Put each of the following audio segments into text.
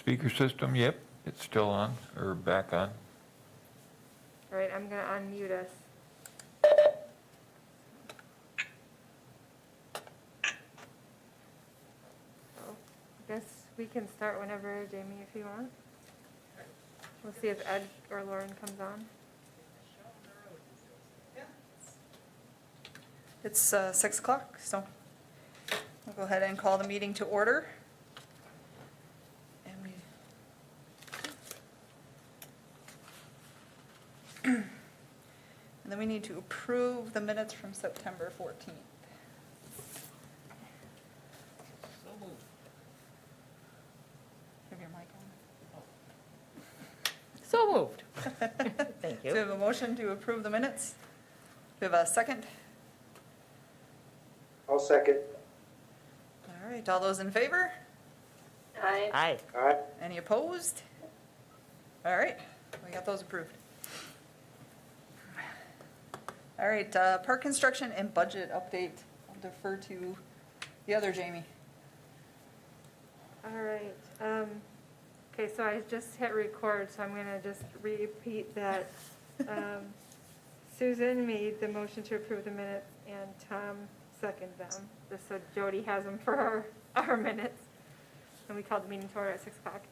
Speaker system, yep, it's still on, or back on. All right, I'm gonna unmute us. So, I guess we can start whenever, Jamie, if you want. We'll see if Ed or Lauren comes on. It's 6 o'clock, so we'll go ahead and call the meeting to order. And and then we need to approve the minutes from September 14th. Have your mic So moved. on. Thank So we have a motion to approve the minutes. We have a second. I'll second. All right, all those in favor? Aye. Aye. Any opposed? All right, we got those approved. All right, park construction and budget update. I'll defer to the other Jamie. All right, okay, so I just hit record, so I'm gonna just repeat that. Susan made the motion to approve the minutes and Tom seconded them, just so Jody has them for our minutes. And we called the meeting to order at 6 o'clock.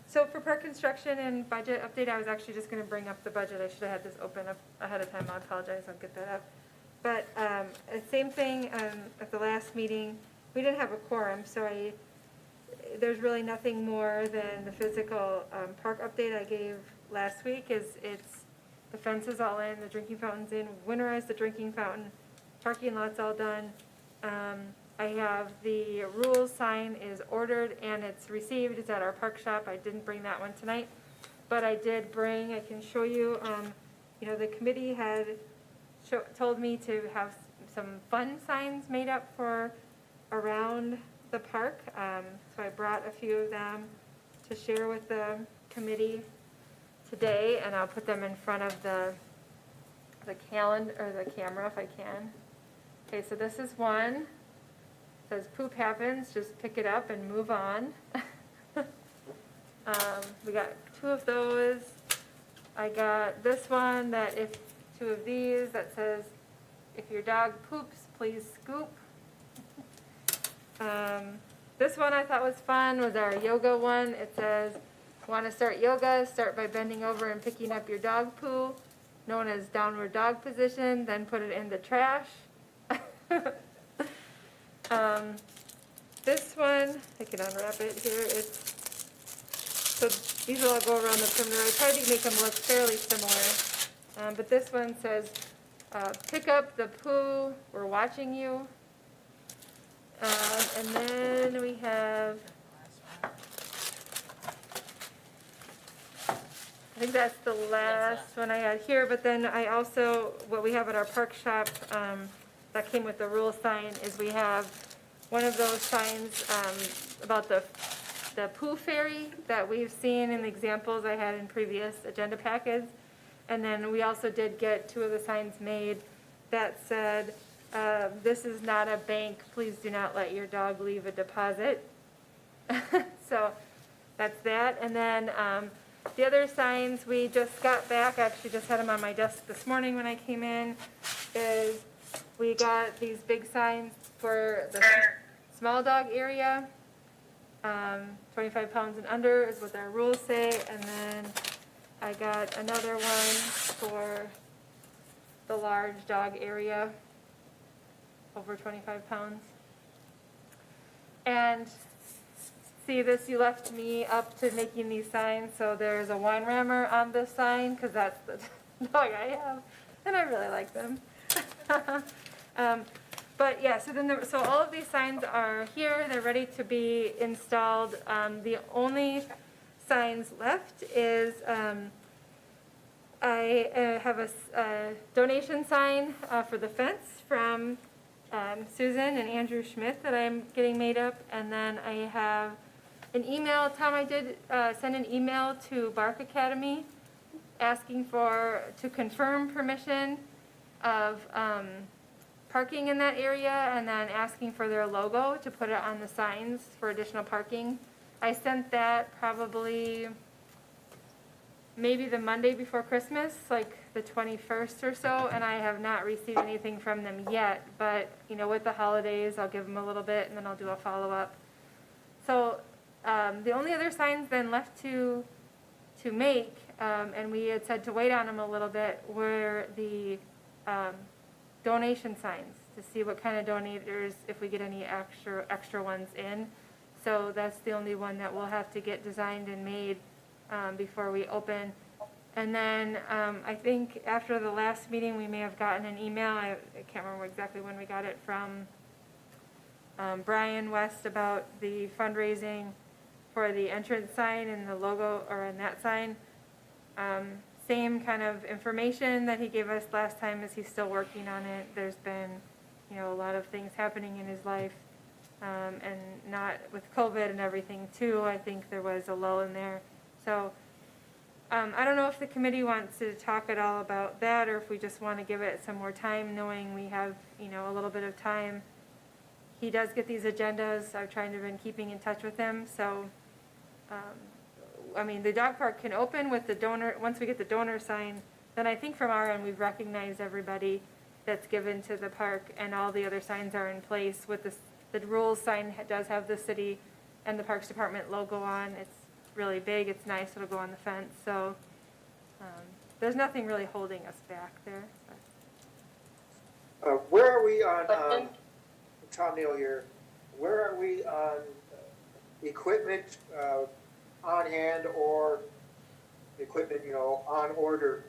So for park construction and budget update, I was actually just gonna bring up the budget. I should have had this open up ahead of time. I apologize, I'll get that up. But, same thing, at the last meeting, we didn't have a quorum, so there's really nothing more than the physical, park update I gave last week the fence is all in, the drinking fountain's in, winterized the drinking fountain, parking lot's all done. I have the rules sign is ordered and it's received, it's at our park shop. I didn't bring that one tonight, but I did bring, I can show you, the committee had told me to have some fun signs made up for around the park. So I brought a few of them to share with the committee today, and I'll put them in front of the calendar, or the camera if I can. Okay, so this is one. It says poop happens, just pick it up and move on. We got 2 of those. I got this one two of these that says, if your dog poops, please scoop. This one I thought was fun was our yoga one. It says, want to start yoga, start by bending over and picking up your dog poo, known as downward dog position, then put it in the trash. This one, I can unwrap it here. So these will all go around the perimeter. I tried to make them look fairly similar. But this one says, pick up the poo, we're watching you. And then we have, I think that's the last one I had here, but then I also, what we have at our park shop, that came with the rule sign is we have one of those signs, about the poo fairy that we've seen in the examples I had in previous agenda packets. And then we also did get 2 of the signs made that said, this is not a bank, please do not let your dog leave a deposit. So that's that. And then the other signs we just got back, I actually just had them on my desk this morning when I came in, is we got these big signs for the small dog area. 25 pounds and under is what our rules say. And then I got another one for the large dog area, over 25 pounds. And see this, you left me up to making these signs, so there's a wine rammer on this sign, because that's the dog I have, and I really like them. But yeah, so all of these signs are here, they're ready to be installed. The only signs left is I have a donation sign for the fence from Susan and Andrew Schmidt that I'm getting made up, and then I have an email. Tom, I did send an email to Bark Academy asking to confirm permission of parking in that area, and then asking for their logo to put it on the signs for additional parking. I sent that probably maybe the Monday before Christmas, like the 21st or so, and I have not received anything from them yet. But, you know, with the holidays, I'll give them a little bit and then I'll do a follow-up. So the only other signs then left to make, and we had said to wait on them a little bit, were the donation signs to see what kind of donators, if we get any extra ones in. So that's the only one that we'll have to get designed and made before we open. And then I think after the last meeting, we may have gotten an email. I can't remember exactly when we got it from Brian West about the fundraising for the entrance sign and the logo, or in that sign. Same kind of information that he gave us last time, as he's still working on it. There's been, you know, a lot of things happening in his life, and not with COVID and everything too. I think there was a lull in there. So I don't know if the committee wants to talk at all about that, or if we just want to give it some more time, knowing we have, you know, a little bit of time. He does get these agendas. I've tried to been keeping in touch with him. So, I mean, the dog park can open with the donor. Once we get the donor sign, then I think from our end we've recognized everybody that's given to the park, and all the other signs are in place. With the rules sign does have the city and the Parks Department logo on. It's really big. It's nice. It'll go on the fence. So there's nothing really holding us back there. Where are we on, Question? Tom Neal here, where are we on equipment on hand, or equipment, you know, on order,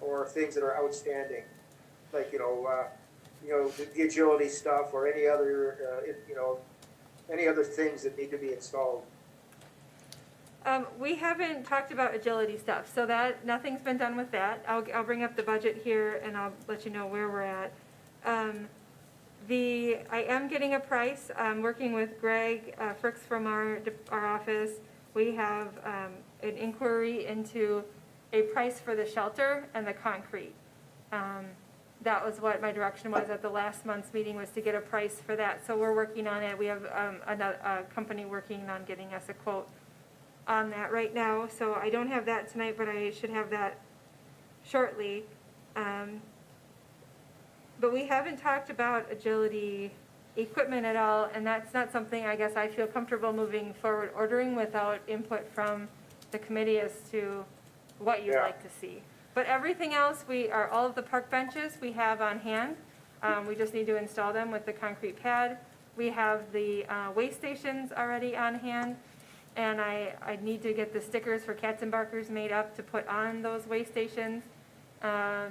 or things that are outstanding? Like, the agility stuff, or any other, any other things that need to be installed. We haven't talked about agility stuff, so that nothing's been done with that. I'll bring up the budget here and I'll let you know where we're at. I am getting a price. I'm working with Greg Fricks from our office. We have an inquiry into a price for the shelter and the concrete. That was what my direction was at the last month's meeting, was to get a price for that. So we're working on it. We have a company working on getting us a quote on that right now. So I don't have that tonight, but I should have that shortly. But we haven't talked about agility equipment at all, and that's not something I guess I feel comfortable moving forward ordering without input from the committee as to what you'd like to see. But everything else, all of the park benches we have on hand. We just need to install them with the concrete pad. We have the waste stations already on hand, and I need to get the stickers for cats and barkers made up to put on those waste stations.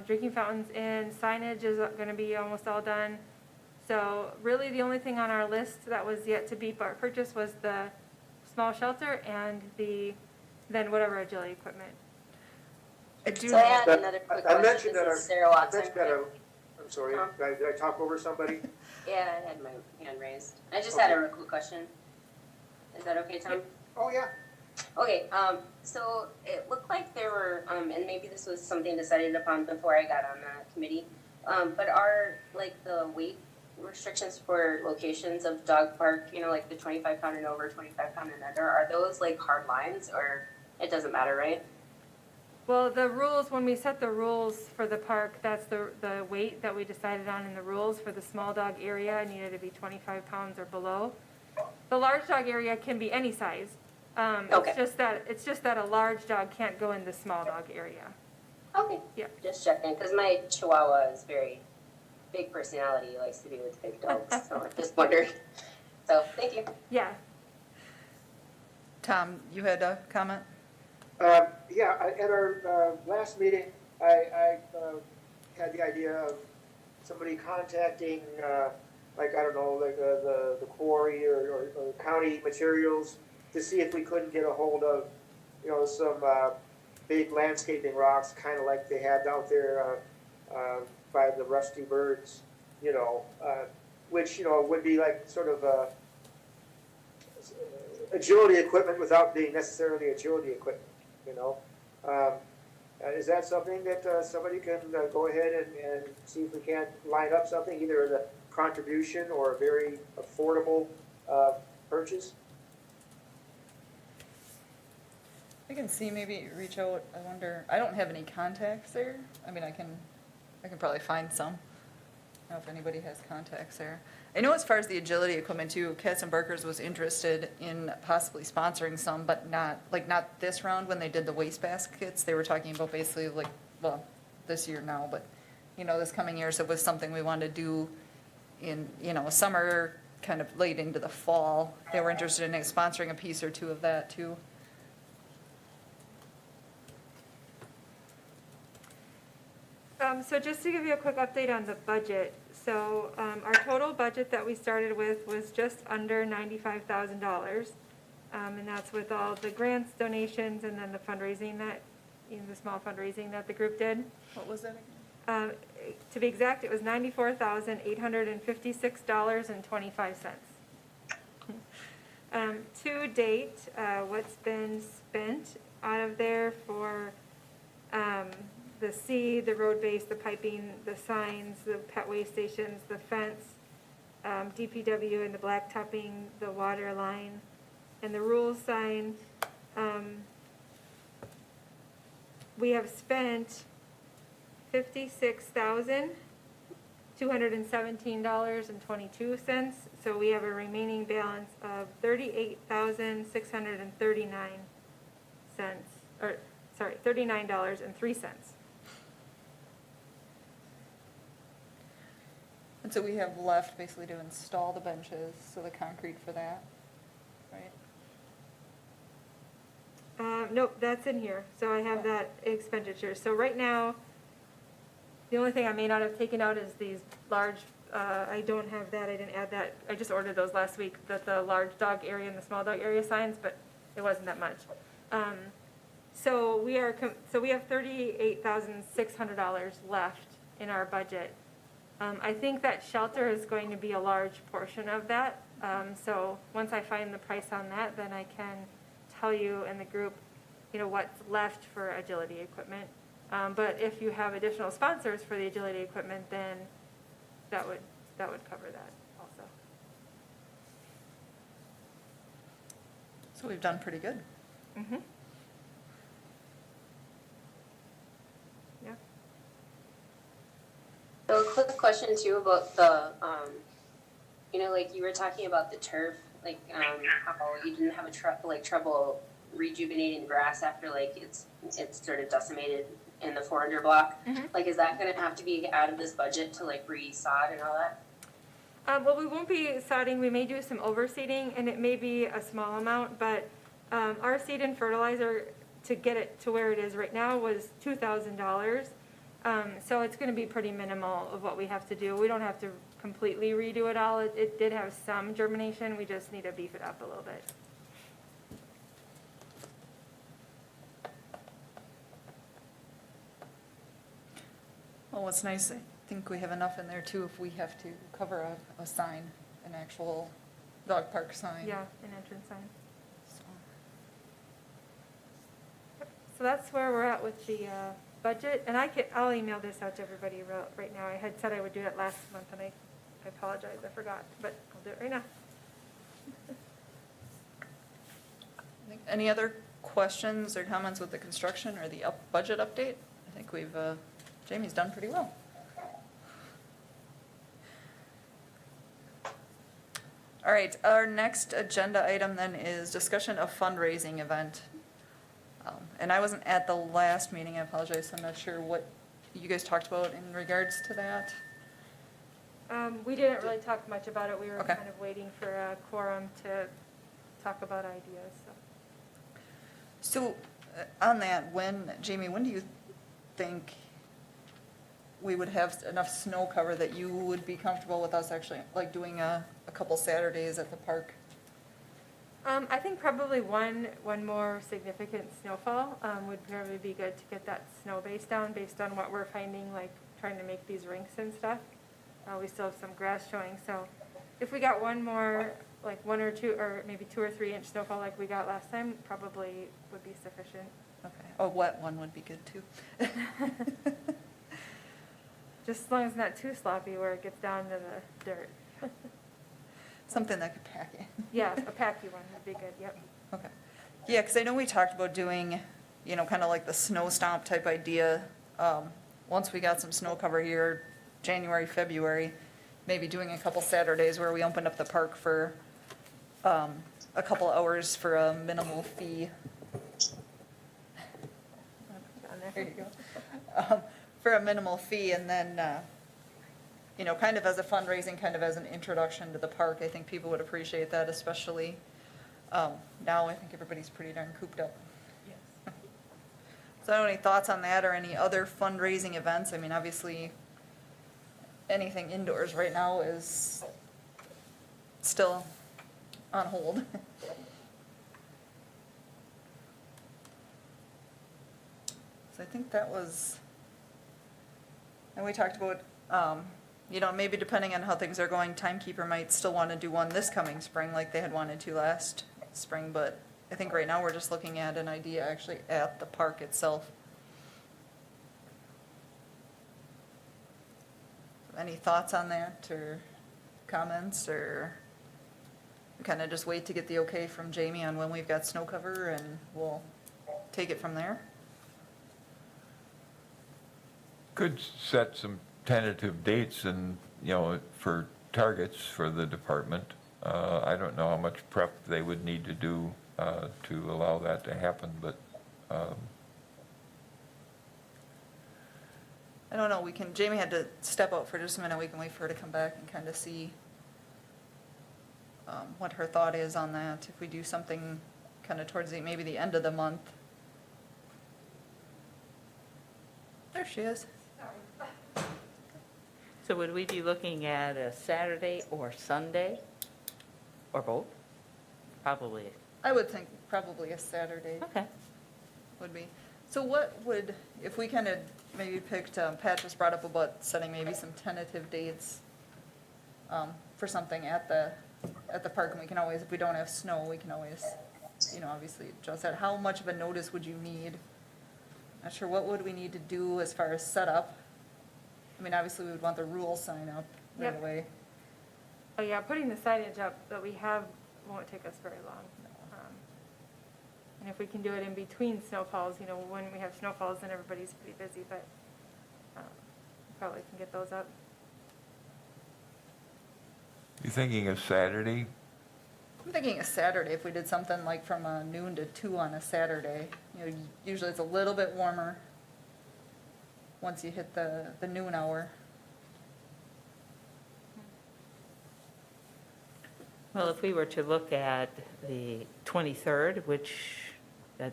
Drinking fountains in, signage is going to be almost all done. So really the only thing on our list that was yet to be purchased was the small shelter and then whatever agility equipment. So I had another quick I question. mentioned This that is Sarah Watson. I'm sorry, did I talk over somebody? Yeah, I had my hand raised. I just had a real quick question. Is that okay, Tom? Oh, yeah. Okay, so it looked like there were, and maybe this was something decided upon before I got on the committee, but are like the weight restrictions for locations of dog park, like the 25-pound and over, 25-pound and under, are those like hard lines, or it doesn't matter, right? Well, the rules, when we set the rules for the park, that's the weight that we decided on in the rules. For the small dog area, it needed to be 25 pounds or below. The large dog area can be any size. Okay. It's just that a large dog can't go in the small dog area. Okay. Yeah. Just checking, because my Chihuahua is very big personality, he likes to be with big dogs, so I just wondered. So, thank you. Yeah. Tom, you had a comment? At our last meeting, I had the idea of somebody contacting, the quarry or county materials to see if we couldn't get a hold of, some big landscaping rocks, kind of like they had out there by the Rusty Birds, which, would be like sort of agility equipment without being necessarily agility equipment. Is that something that somebody can go ahead and see if we can't line up something, either as a contribution or a very affordable purchase? We can see, maybe reach out, I wonder, I don't have any contacts there. I mean, I can probably find some. I don't know if anybody has contacts there. I know as far as the agility equipment too, Katz and Barker's was interested in possibly sponsoring some, but not this round when they did the waste baskets. They were talking about basically like, well, this year now, but, this coming year, so it was something we wanted to do in, summer, kind of late into the fall. They were interested in sponsoring a piece or two of that too. So just to give you a quick update on the budget, so our total budget that we started with was just under $95,000. And that's with all the grants, donations, and then the fundraising that, the small fundraising that the group did. What was that again? To be exact, it was $94,856.25. To date, what's been spent out of there for the the road base, the piping, the signs, the pet waste stations, the fence, DPW and the blacktopping, the water line, and the rules sign, we have spent $56,217.22, so we have a remaining balance of $39.03. And so we have left basically to install the benches, so the concrete for that, right? Nope, that's in here, so I have that expenditure. So right now, the only thing I may not have taken out is these large, I don't have that, I didn't add that. I just ordered those last week, the large dog area and the small dog area signs, but it wasn't that much. So we have $38,600 left in our budget. I think that shelter is going to be a large portion of that. So once I find the price on that, then I can tell you and the group, what's left for agility equipment. But if you have additional sponsors for the agility equipment, then that would cover that also. So we've done pretty good. Mm-hmm. Yeah. So a quick question too about the, like you were talking about the turf, like how you didn't have trouble rejuvenating grass after it's sort of decimated in the 400 block. Mhm. Like, is that going to have to be out of this budget to re-sod and all that? Well, we won't be sodding. We may do some overseeding, and it may be a small amount, but our seed and fertilizer to get it to where it is right now was $2,000. So it's going to be pretty minimal of what we have to do. We don't have to completely redo it all. It did have some germination. We just need to beef it up a little bit. Well, what's nice, I think we have enough in there too if we have to cover a sign, an actual dog park sign. Yeah, an entrance sign. So, So that's where we're at with the budget, and I'll email this out to everybody right now. I had said I would do that last month, and I apologize, I forgot, but I'll do it right now. Any other questions or comments with the construction or the budget update? I think Jamie's done pretty well. All right, our next agenda item then is discussion of fundraising event. And I wasn't at the last meeting, I apologize, I'm not sure what you guys talked about in regards to that. We didn't really talk much about it. We were Okay. kind of waiting for a quorum to talk about ideas, so. So, on that, Jamie, when do you think we would have enough snow cover that you would be comfortable with us actually, doing a couple Saturdays at the park? I think probably one more significant snowfall would probably be good to get that snow base down based on what we're finding, trying to make these rinks and stuff. We still have some grass showing, so if we got one more, 1 or 2, or maybe 2 or 3 inch snowfall like we got last time, probably would be sufficient. Okay, a wet one would be good too. Just as long as it's not too sloppy where it gets down to the dirt. Something that could pack in. Yeah, a packy one would be good, yep. Okay. Yeah, because I know we talked about doing, you know, kind of like the snow stomp type idea. Once we got some snow cover here, January, February, maybe doing a couple Saturdays where we opened up the park for a couple hours for a minimal fee. There you go. For a minimal fee, and then, you know, kind of as a fundraising, kind of as an introduction to the park. I think people would appreciate that, especially now I think everybody's pretty darn cooped up. Yes. So I don't know any thoughts on that or any other fundraising events? I mean, obviously, anything indoors right now is still on hold. So I think that was, and we talked about, you know, maybe depending on how things are going, Timekeeper might still want to do one this coming spring like they had wanted to last spring, but I think right now we're just looking at an idea actually at the park itself. Any thoughts on that or comments, or kind of just wait to get the okay from Jamie on when we've got snow cover and we'll take it from there? Could set some tentative dates and, you know, for targets for the department. I don't know how much prep they would need to do to allow that to happen, but I don't know, we can, Jamie had to step out for just a minute, we can wait for her to come back and kind of see what her thought is on that, if we do something kind of towards the, maybe the end of the month. There she is. So would we be looking at a Saturday or Sunday, or both? Probably, I would think probably a Saturday okay. would be. So what would, if we kind of maybe picked, Pat just brought up about setting maybe some tentative dates for something at the park, and we can always, if we don't have snow, we can always, you know, obviously adjust that. How much of a notice would you need? Not sure, what would we need to do as far as setup? I mean, obviously, we would want the rule sign up right Yep. away. Oh, yeah, putting the signage up that we have won't take us very long. And if we can do it in between snowfalls, you know, when we have snowfalls, then everybody's pretty busy, but probably can get those up. you thinking of Saturday? I'm thinking a Saturday, if we did something like from noon to 2 on a Saturday. You know, usually it's a little bit warmer once you hit the noon hour. Well, if we were to look at the 23rd, which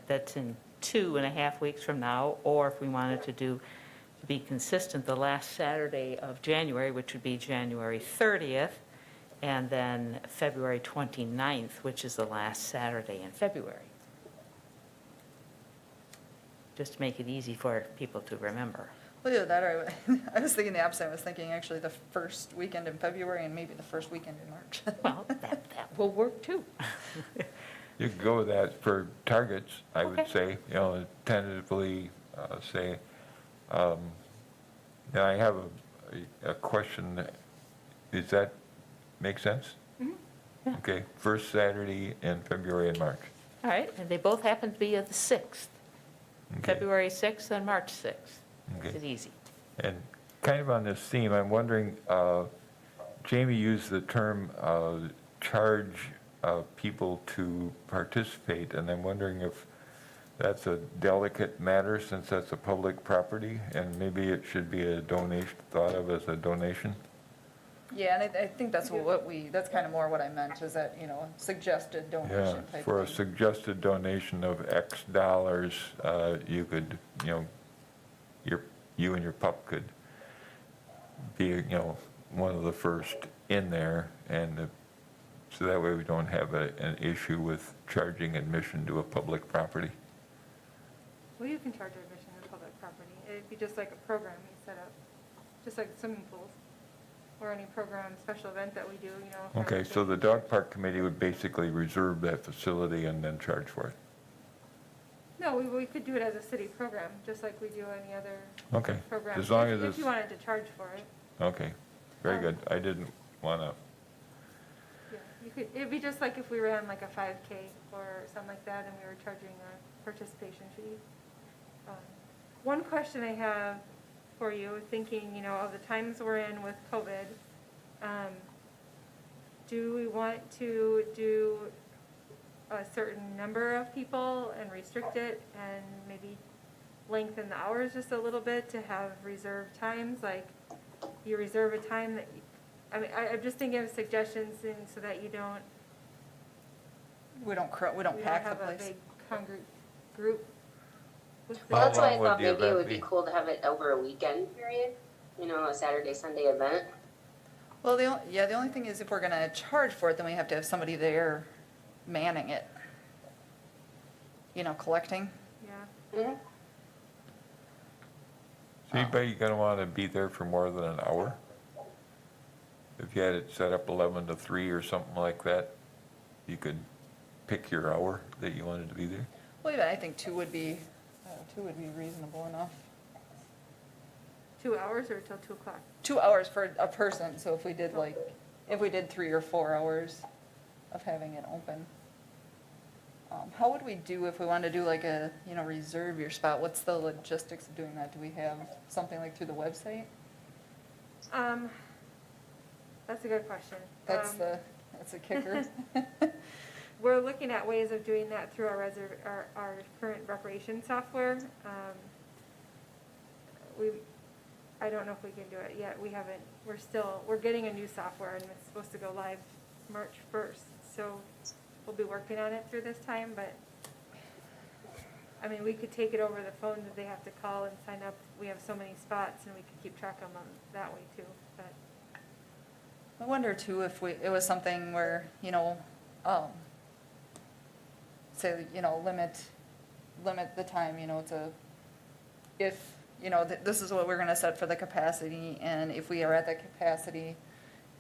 that's in 2.5 weeks from now, or if we wanted to do, to be consistent, the last Saturday of January, which would be January 30th, and then February 29th, which is the last Saturday in February. Just to make it easy for people to remember. Well, either that or I was thinking the opposite. I was thinking actually the first weekend in February and maybe the first weekend in March. Well, that will work too. You could go with that for targets, I would Okay. say, you know, tentatively say. Now, I have a question. Does that make sense? Mm-hmm. Yeah. Okay, first Saturday in February and March. All right, and they both happen to be of the 6th, Okay. February 6th and March 6th. Makes Okay. it easy. And kind of on this theme, I'm wondering, Jamie used the term charge people to participate, and I'm wondering if that's a delicate matter since that's a public property, and maybe it should be a donation, thought of as a donation? Yeah, and I think that's that's kind of more what I meant, is that, you know, suggested Yeah, donation type for a thing. suggested donation of X dollars, you could, you know, you and your pup could be, you know, one of the first in there, and so that way we don't have an issue with charging admission to a public property. Well, you can charge admission to public property. It'd be just like a program we set up, just like swimming pools, or any program, special event that we do, you know. for Okay, so the dog park committee would basically reserve that facility and then charge for it. No, we could do it as a city program, just like we do any other Okay, program. as long if- as If it's, you wanted to charge for it. okay, very good. I didn't want to, Yeah. It'd be just like if we ran like a 5K or something like that and we were charging a participation fee. One question I have for you, thinking, of the times we're in with COVID, do we want to do a certain number of people and restrict it and maybe lengthen the hours just a little bit to have reserved times? Like, you reserve a time that, I'm just thinking of suggestions so that you don't. We don't We pack the have a place. big congregate group. with the- Well, that's why I long would thought the maybe it event would be be? cool to have it over a weekend period, a Saturday, Sunday event. Well, the only thing is if we're gonna charge for it, then we have to have somebody there manning it. Collecting. Yeah, Mhm. Is anybody gonna wanna be there for more than an hour? If you had it set up 11 to 3 or something like that, you could pick your hour that you wanted to be there? Well, even I think two would be reasonable enough. 2 hours or till 2 o'clock? 2 hours for a person, so if we did 3 or 4 hours of having it open. How would we do if we wanted to do like a, reserve your spot? What's the logistics of doing that? Do we have something like through the website? That's a good question. That's a kicker. We're looking at ways of doing that through our current recreation software. I don't know if we can do it yet. We're getting a new software and it's supposed to go live March 1st. So we'll be working on it through this time, but we could take it over the phone that they have to call and sign up. We have so many spots and we could keep track of them that way too, but. I wonder too if it was something where, say, limit the time, this is what we're gonna set for the capacity, and if we are at that capacity,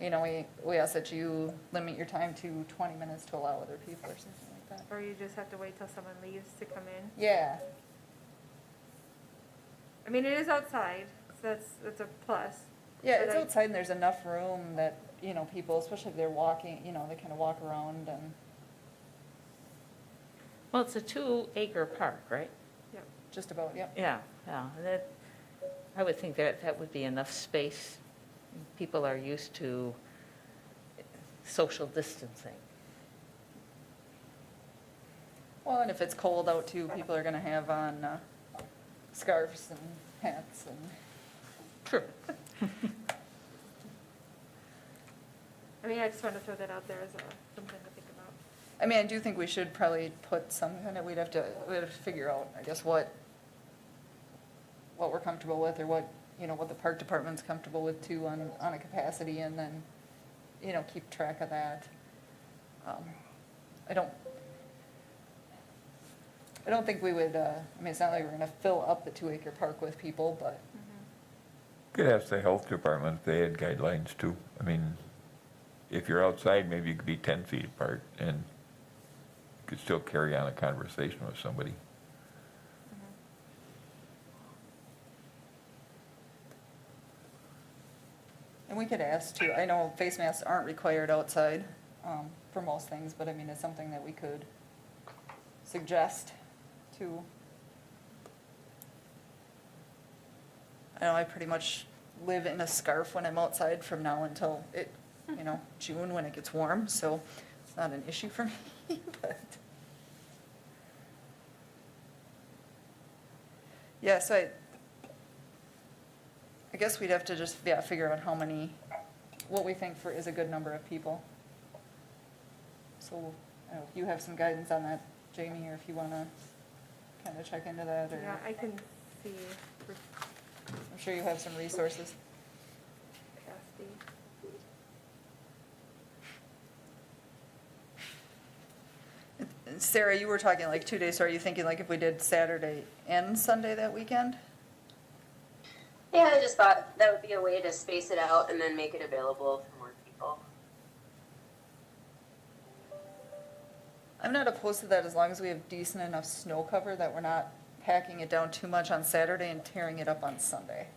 we ask that you limit your time to 20 minutes to allow other people or something like that. Or you just have to wait till someone leaves to come in. Yeah, It is outside, so that's a plus. yeah, But it's I- outside and there's enough room that, people, especially if they're walking, they kind of walk around and Well, it's a 2-acre park, right? Yep. just about, yep. Yeah, I would think that would be enough space. People are used to social distancing. Well, and if it's cold out too, people are gonna have on scarves and hats and. True. I just wanted to throw that out there as something to think about. I do think we should probably put some kind of, we'd have to figure out, I guess, what we're comfortable with, or what the park department's comfortable with too on a capacity, and then, keep track of that. I don't think we would, it's not like we're gonna fill up the 2-acre park with people, but, Could ask the health department if they had guidelines too. If you're outside, maybe you could be 10 feet apart and you could still carry on a conversation with somebody. and we could ask too, I know face masks aren't required outside, for most things, but it's something that we could suggest to. I know I pretty much live in a scarf when I'm outside from now until June when it gets warm, so it's not an issue for me, but. Yeah, so I guess we'd have to just, figure out what we think is a good number of people. So, I don't know if you have some guidance on that, Jamie, or if you wanna kind of check into that, or. Yeah, I can see I'm sure you have some resources. capacity. And Sarah, you were talking like 2 days, so are you thinking like if we did Saturday and Sunday that weekend? Yeah, I just thought that would be a way to space it out and then make it available for more people. I'm not opposed to that as long as we have decent enough snow cover that we're not packing it down too much on Saturday and tearing it up on Sunday.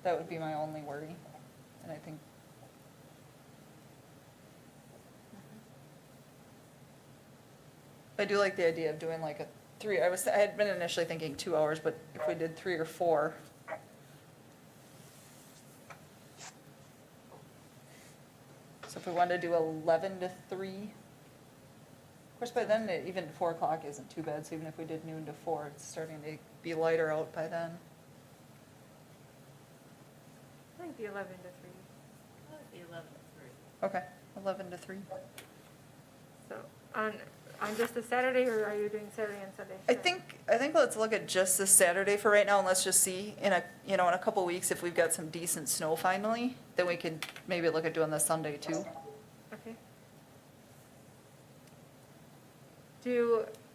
That would be my only worry, and I think. I do like the idea of doing like a three, I had been initially thinking 2 hours, but if we did 3 or 4. So if we wanted to do 11 to 3, of course, by then, even 4 o'clock isn't too bad, so even if we did noon to 4, it's starting to be lighter out by then. I think the 11 to 3. The 11 to 3. Okay, 11 to 3. So on just a Saturday, or are you doing Saturday and Sunday? I think let's look at just this Saturday for right now, and let's just see in a couple weeks if we've got some decent snow finally, then we can maybe look at doing the Sunday too. Okay.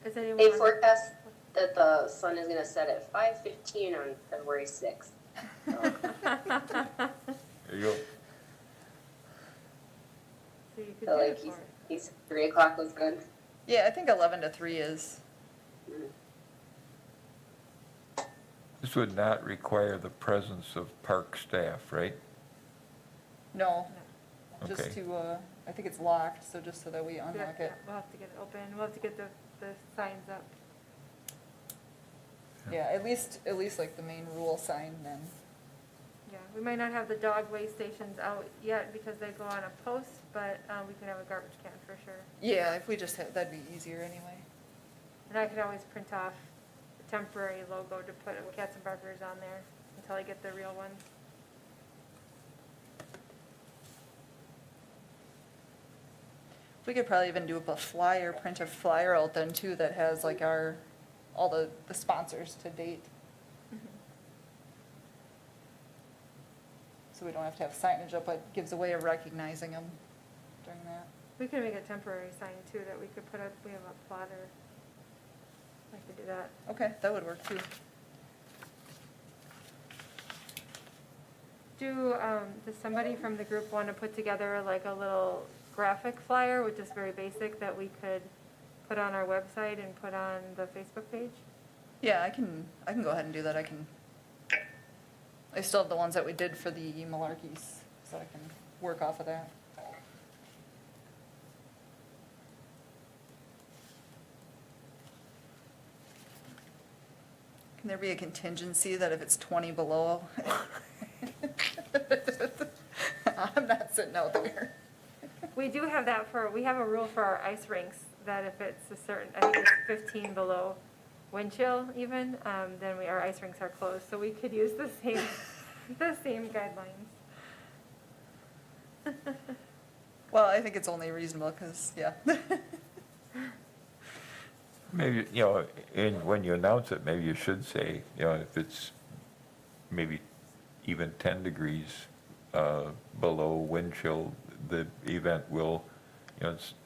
Is anyone? They forecast that the sun is gonna set at 5:15 on February 6th. So, There you go. So you could so do like it for he's 3 o'clock was good. Yeah, I think 11 to 3 is, Mhm. This would not require the presence of park staff, right? no, No. just Okay. to, I think it's locked, so just so that we unlock Yeah, it. we'll have to get it open. We'll have to get the signs up. Yeah, at least like the main rule sign then. Yeah, we might not have the dog waste stations out yet because they go on a post, but we can have a garbage can for sure. Yeah, if we just had, that'd be easier anyway. And I could always print off the temporary logo to put Cats and Barkers on there until I get the real one. We could probably even do up a flyer, print a flyer out then too that has like all the sponsors to date. So we don't have to have signage up, but gives a way of recognizing them during that. We could make a temporary sign too that we could put up, we have a plotter. I could do that. Okay, that would work too. Does somebody from the group want to put together like a little graphic flyer, which is very basic, that we could put on our website and put on the Facebook page? Yeah, I can go ahead and do that. I still have the ones that we did for the Malarkeys, so I can work off of that. Can there be a contingency that if it's 20 below? I'm not sitting out there. We do have we have a rule for our ice rinks that if it's I think it's 15 below wind chill even, then our ice rinks are closed, so we could use the same guidelines. Well, I think it's only reasonable because, yeah. Maybe, when you announce it, maybe you should say, if it's maybe even 10 degrees below wind chill, the event will,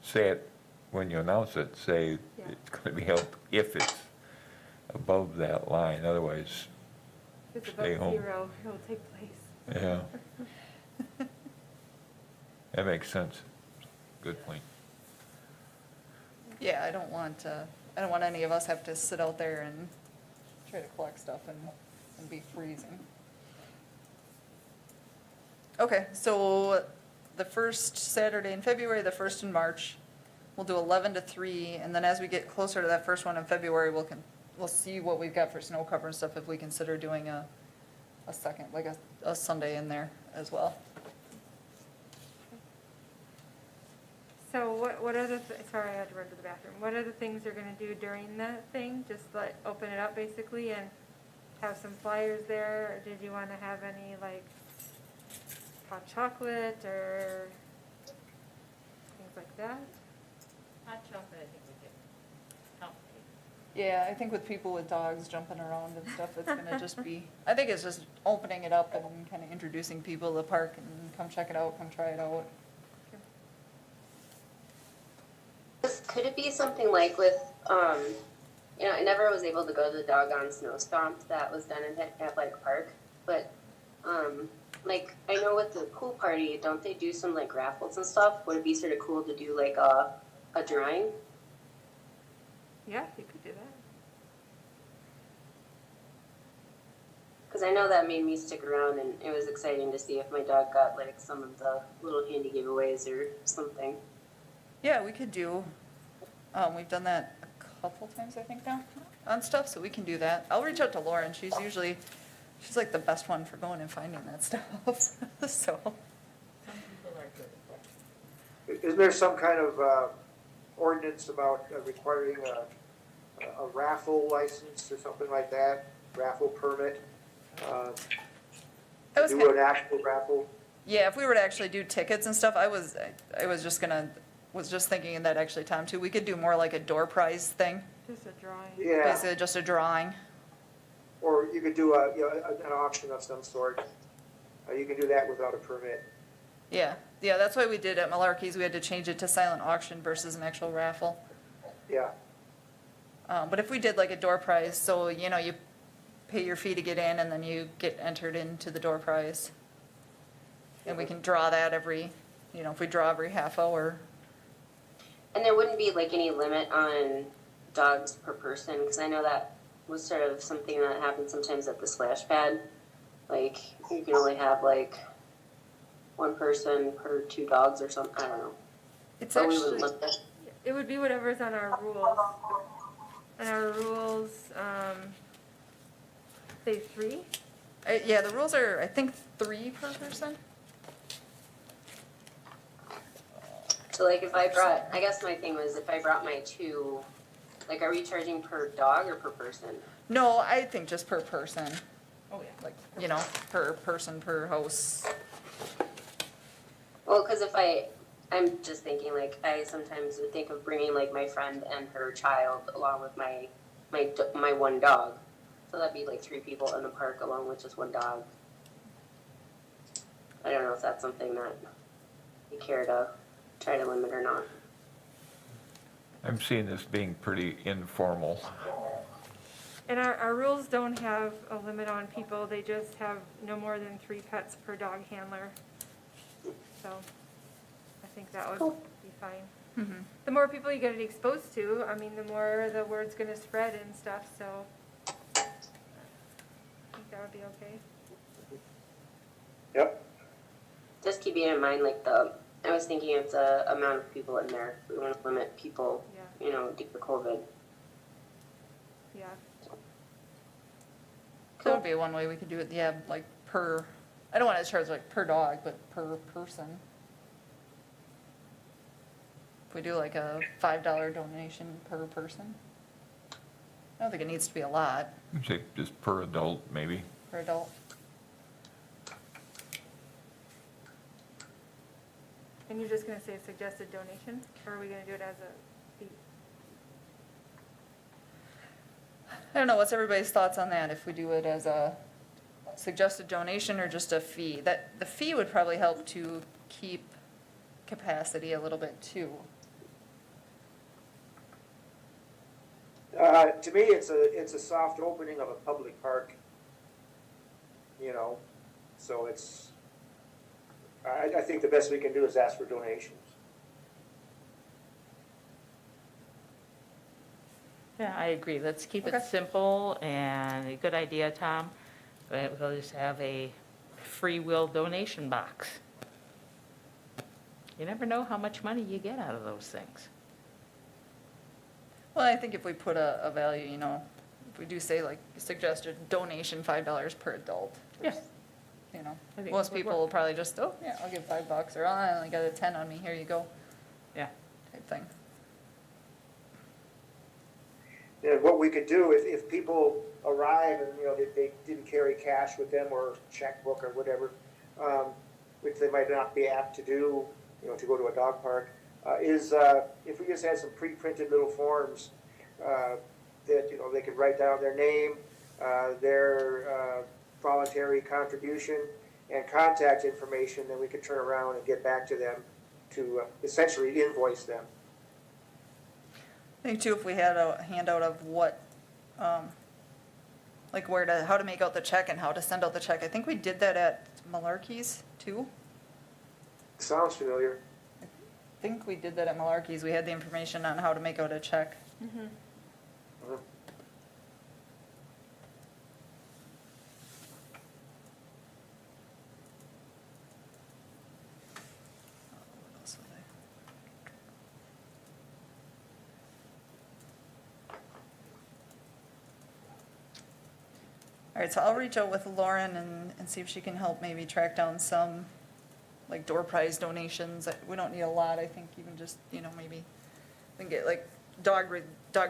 say it, when you announce it, say Yeah. it's going to be held if it's above that line, otherwise, If it's Stay above home. 0, it will take place. yeah. That makes sense. Good point. Yeah, I don't want any of us have to sit out there and try to collect stuff and be freezing. Okay, so the first Saturday in February, the first in March, we'll do 11 to 3, and then as we get closer to that first one in February, we'll see what we've got for snow cover and stuff, if we consider doing a second, like a Sunday in there as well. So what are sorry, I had to run to the bathroom. What are the things you're gonna do during that thing? Just like open it up basically and have some flyers there? Or did you wanna have any like hot chocolate or things like that? Hot chocolate, I think we could complicate. Yeah, I think with people with dogs jumping around and stuff, it's gonna just be, I think it's just opening it up and kind of introducing people to the park and come check it out, come try it out. Could it be something like with, I never was able to go to the doggone snow stomp that was done in Athletic Park, but, like, I know with the pool party, don't they do some, like, raffles and stuff? Would it be sort of cool to do, like, a drawing? Yeah, you could do that. Because I know that made me stick around, and it was exciting to see if my dog got, like, some of the little handy giveaways or something. Yeah, we could do, we've done that couple times, I think now, on stuff, so we can do that. I'll reach out to Lauren, she's like the best one for going and finding that stuff, so. Some people are good at that. Isn't there some kind of ordinance about requiring a raffle license or something like that? Raffle permit? I was Do kind- an actual raffle? Yeah, if we were to actually do tickets and stuff, I was just thinking that actually, Tom, too, we could do more like a door prize thing, Just a drawing. Yeah, basically just a drawing. or you could do an auction of some sort. You can do that without a permit. Yeah, that's why we did at Malarkey's, we had to change it to silent auction versus an actual raffle. Yeah, But if we did like a door prize, so, you know, you pay your fee to get in and then you get entered into the door prize. And we can draw that if we draw every half hour. And there wouldn't be like any limit on dogs per person, because I know that was sort of something that happens sometimes at the splash pad. Like, you can only have like one person per 2 dogs or something, I don't know. It's But we actually, would look at, It would be whatever's on our rules. And our rules, say 3? yeah, the rules are, I think, 3 per person. so like if I brought, I guess my thing was if I brought my 2, like are we charging per dog or per person? No, I think just per person, Oh, yeah. like, per person, per house. Well, because I'm just thinking like I sometimes would think of bringing like my friend and her child along with my one dog. So that'd be like 3 people in the park along with just one dog. I don't know if that's something that you care to try to limit or not. I'm seeing this being pretty informal. And our rules don't have a limit on people, they just have no more than 3 pets per dog handler. So, I think that would be fine. Mhm. The more people you get it exposed to, I mean, the more the word's gonna spread and stuff, so I think that would be okay. yep. Just keeping in mind like I was thinking of the amount of people in there. We want to limit people, Yeah, due to COVID. yeah. That would be one way we could do it, yeah, like I don't want to charge like per dog, but per person. If we do like a $5 donation per person. I don't think it needs to be a lot I'd say just per adult, maybe. per adult. And you're just gonna say suggested donation, or are we gonna do it as a fee? I don't know, what's everybody's thoughts on that, if we do it as a suggested donation or just a fee? The fee would probably help to keep capacity a little bit too. To me, it's a soft opening of a public park. So I think the best we can do is ask for donations. Yeah, I agree. Let's keep it Okay. simple and a good idea, Tom. We'll just have a free will donation box. You never know how much money you get out of those things. Well, I think if we put a value, if we do say like suggested donation $5 per adult. Yeah. I think Most it would people work. will probably just, oh, yeah, I'll give $5, or oh, I only got a 10 on me, here you go, Yeah. type thing. And what we could do, if people arrive and, they didn't carry cash with them or checkbook or whatever, which they might not be apt to do, to go to a dog park, is if we just had some pre-printed little forms that, they could write down their name, their voluntary contribution, and contact information, then we could turn around and get back to them to essentially invoice them. I think too, if we had a handout of what, like how to make out the check and how to send out the check. I think we did that at Malarkey's too. Sounds familiar. I think we did that at Malarkey's. We had the information on how to make out a check. Mm-hmm. Mhm. What else was All right, so I'll reach out with Lauren and see if she can help maybe track down some, like, door prize donations. We don't need a lot, I think even just, maybe we can get like dog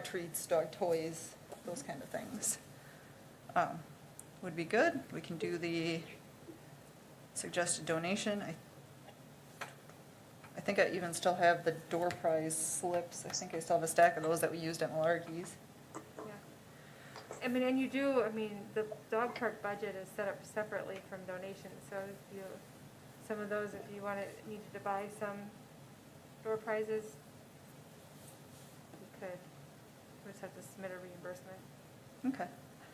treats, dog toys, those kind of things. Would be good. We can do the suggested donation. I think I even still have the door prize slips. I think I still have a stack of those that we used at Malarkey's. Yeah. And you do, the dog park budget is set up separately from donations, so if you, some of those, if you needed to buy some door prizes, you could. We just have to submit a reimbursement. Okay.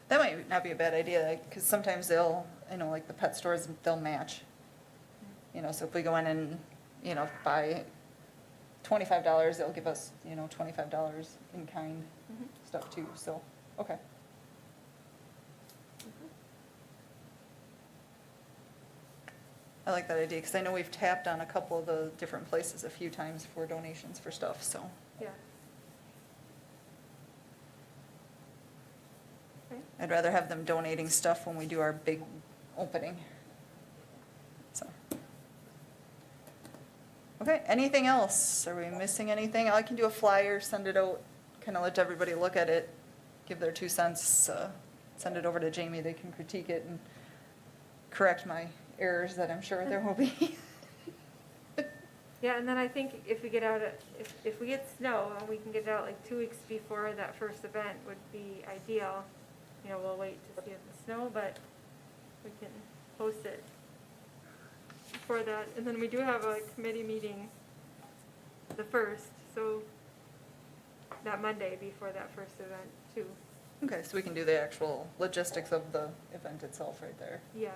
That might not be a bad idea, because sometimes they'll, like the pet stores, they'll match. So if we go in and, buy $25, they'll give us, $25 in kind Mhm. stuff too, so, okay. I like that idea, because I know we've tapped on a couple of the different places a few times for donations for stuff, so. Yeah. Okay. I'd rather have them donating stuff when we do our big opening. So. Okay, anything else? Are we missing anything? I can do a flyer, send it out, kind of let everybody look at it, give their 2 cents, send it over to Jamie, they can critique it and correct my errors that I'm sure there will be. Yeah, and then I think if we get out, if we get snow, and we can get it out like 2 weeks before that first event would be ideal. We'll wait to see the snow, but we can post it before that. And then we do have a committee meeting the 1st, so that Monday before that first event too. Okay, so we can do the actual logistics of the event itself right there. Yeah.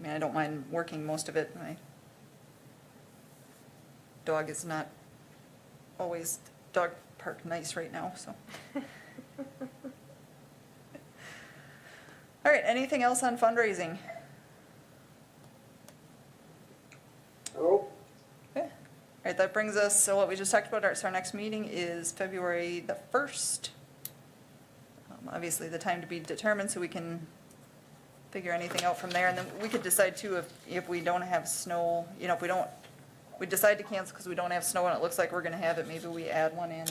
I don't mind working most of it. My dog is not always dog park nice right now, so. All right, anything else on fundraising? Oh, Okay. All right, that brings us, so what we just talked about, so our next meeting is February the 1st. Obviously, the time to be determined, so we can figure anything out from there. And then we could decide too, if we don't have snow, if we decide to cancel because we don't have snow and it looks like we're gonna have it, maybe we add one in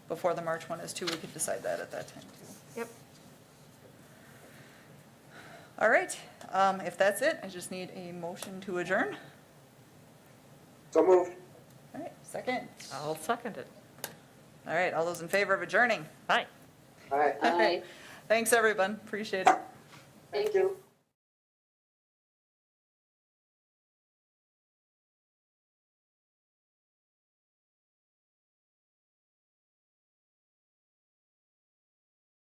before the March one is too. We could decide that at that time too. Yep. All right, if that's it, I just need a motion to adjourn. so moved. All right, second. I'll second it. All right, all those in favor of adjourning? Aye. All right, All right. Thanks, everyone. Appreciate it. thank you.